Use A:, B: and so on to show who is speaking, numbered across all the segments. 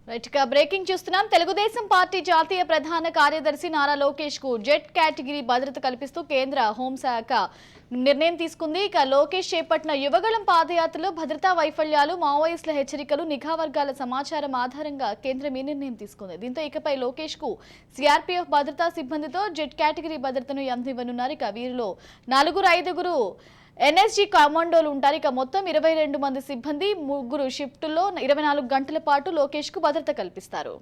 A: Right గా breaking చూస్తున్నాం. Telugu Desam party జాతీయ ప్రధాన కార్యదర్శి నారా లోకేష్ కు జెడ్ కేటగిరీ భద్రత కల్పిస్తూ కేంద్ర హోంశాఖ నిర్ణయం తీసుకుంది. ఇక లోకేష్ చేపట్టిన యువగళం పాదయాత్రలో భద్రతా వైఫల్యాలు, మావోయిస్టుల హెచ్చరికలు, నిఘా వర్గాల సమాచారం ఆధారంగా కేంద్రం ఈ నిర్ణయం తీసుకుంది. దీంతో ఇకపై లోకేష్ కు సిఆర్పీఎఫ్ భద్రతా సిబ్బందితో జెడ్ కేటగిరీ భద్రతను అందివ్వనున్నారు. ఇక వీరిలో 4-5 ఎన్ఎస్జీ కమాండోలు ఉంటారు. ఇక మొత్తం 22 మంది సిబ్బంది, 3 షిఫ్టుల్లో 24 గంటల పాటు లోకేష్ కు భద్రత కల్పిస్తారు.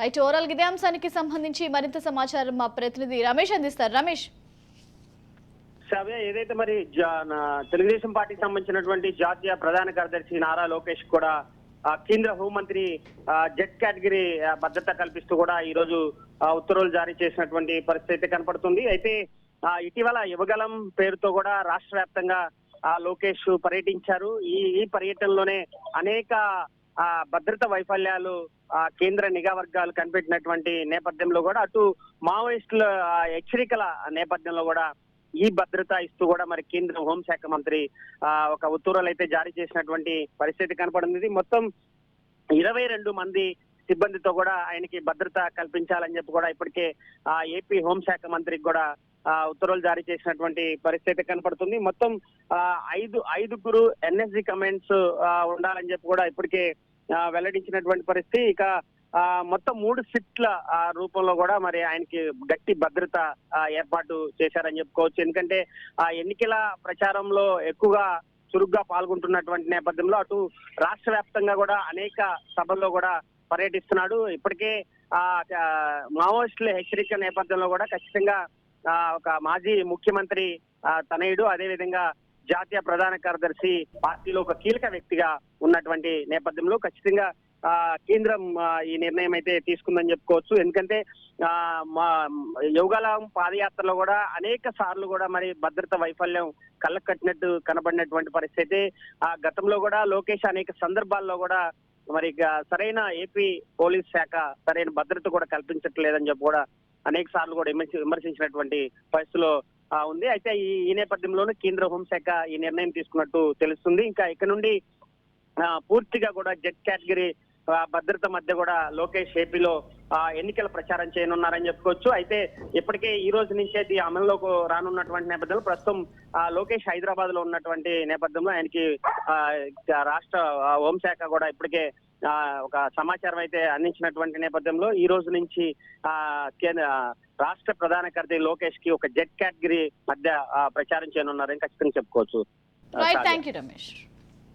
A: రైట్, ఓవరాల్ ఇదే అంశానికి సంబంధించి మరింత సమాచారం మా ప్రతినిధి రమేష్ అందిస్తారు. రమేష్,
B: ఏదైతే మరి తెలుగుదేశం పార్టీకి సంబంధించినటువంటి జాతీయ ప్రధాన కార్యదర్శి నారా లోకేష్ కూడా కేంద్ర హోంమంత్రి జెడ్ కేటగిరీ భద్రత కల్పిస్తూ కూడా ఈ రోజు ఉత్తర్వులు జారీ చేసినటువంటి పరిస్థితి కనపడుతుంది. అయితే ఇటీవల యువగలం పేరుతో కూడా రాష్ట్ర వ్యాప్తంగా లోకేష్ పర్యటించారు. ఈ పర్యటనలోనే అనేక భద్రత వైఫల్యాలు కేంద్ర నిఘా వర్గాలు కనిపెట్టినటువంటి నేపథ్యంలో కూడా అటు మావోయిస్టుల హెచ్చరికల నేపథ్యంలో కూడా ఈ భద్రత ఇస్తూ కూడా మరి కేంద్ర హోంశాఖ మంత్రి ఒక ఉత్తర్వులు అయితే జారీ చేసినటువంటి పరిస్థితి కనపడింది. మొత్తం 22 మంది సిబ్బందితో కూడా ఆయనకి భద్రత కల్పించాలని చెప్పి కూడా ఇప్పటికే ఏపీ హోంశాఖ మంత్రికి కూడా ఉత్తర్వులు జారీ చేసినటువంటి పరిస్థితి కనపడుతుంది. మొత్తం 5 ఎన్ఎస్జీ కమాండ్స్ ఉండాలని చెప్పి కూడా ఇప్పటికే వెల్లడించినటువంటి పరిస్థితి. ఇక మొత్తం 3 షిఫ్ట్ల రూపంలో కూడా మరి ఆయనకి గట్టి భద్రత ఏర్పాటు చేశారని చెప్పుకోవచ్చు. ఎందుకంటే ఎన్నికల ప్రచారంలో ఎక్కువగా చురుగ్గా పాల్గొంటున్నటువంటి నేపథ్యంలో అటు రాష్ట్ర వ్యాప్తంగా కూడా అనేక సభల్లో కూడా పర్యటిస్తున్నాడు. ఇప్పటికే మావోయిస్టుల హెచ్చరిక నేపథ్యంలో కూడా ఖచ్చితంగా ఒక మాజీ ముఖ్యమంత్రి తనయుడు, అదేవిధంగా జాతీయ ప్రధాన కార్యదర్శి పార్టీలో ఒక కీలక వ్యక్తిగా ఉన్నటువంటి నేపథ్యంలో ఖచ్చితంగా కేంద్రం ఈ నిర్ణయం అయితే తీసుకుందని చెప్పుకోవచ్చు. ఎందుకంటే యువగళం పాదయాత్రలో కూడా అనేక సార్లు కూడా మరి భద్రత వైఫల్యం కళ్ళకు కట్టినట్టు కనబడినటువంటి పరిస్థితి. గతంలో కూడా లోకేష్ అనేక సందర్భాల్లో కూడా మరి సరైన ఏపీ పోలీస్ శాఖ సరైన భద్రత కూడా కల్పించట్లేదని చెప్పి కూడా అనేక సార్లు కూడా విమర్శించినటువంటి పరిస్థితిలో ఉంది. అయితే ఈ నేపథ్యంలోనే కేంద్ర హోంశాఖ ఈ నిర్ణయం తీసుకున్నట్టు తెలుస్తుంది. ఇంకా ఇక్కడ నుండి పూర్తిగా కూడా జెడ్ కేటగిరీ భద్రత మధ్య కూడా లోకేష్ ఏపీలో ఎన్నికల ప్రచారం చేయనున్నారని చెప్పుకోవచ్చు. అయితే ఇప్పటికే ఈ రోజు నుంచే అమల్లోకి రానున్నటువంటి నేపథ్యంలో ప్రస్తుతం లోకేష్ హైదరాబాద్ లో ఉన్నటువంటి నేపథ్యంలో ఆయనకి రాష్ట్ర హోంశాఖ కూడా ఇప్పటికే ఒక సమాచారం అయితే అందించినటువంటి నేపథ్యంలో ఈ రోజు నుంచి రాష్ట్ర ప్రధాన కార్యదర్శి లోకేష్ కి ఒక జెడ్ కేటగిరీ మధ్య ప్రచారం చేయనున్నారని ఖచ్చితంగా చెప్పుకోవచ్చు.
A: Right, thank you Ramesh.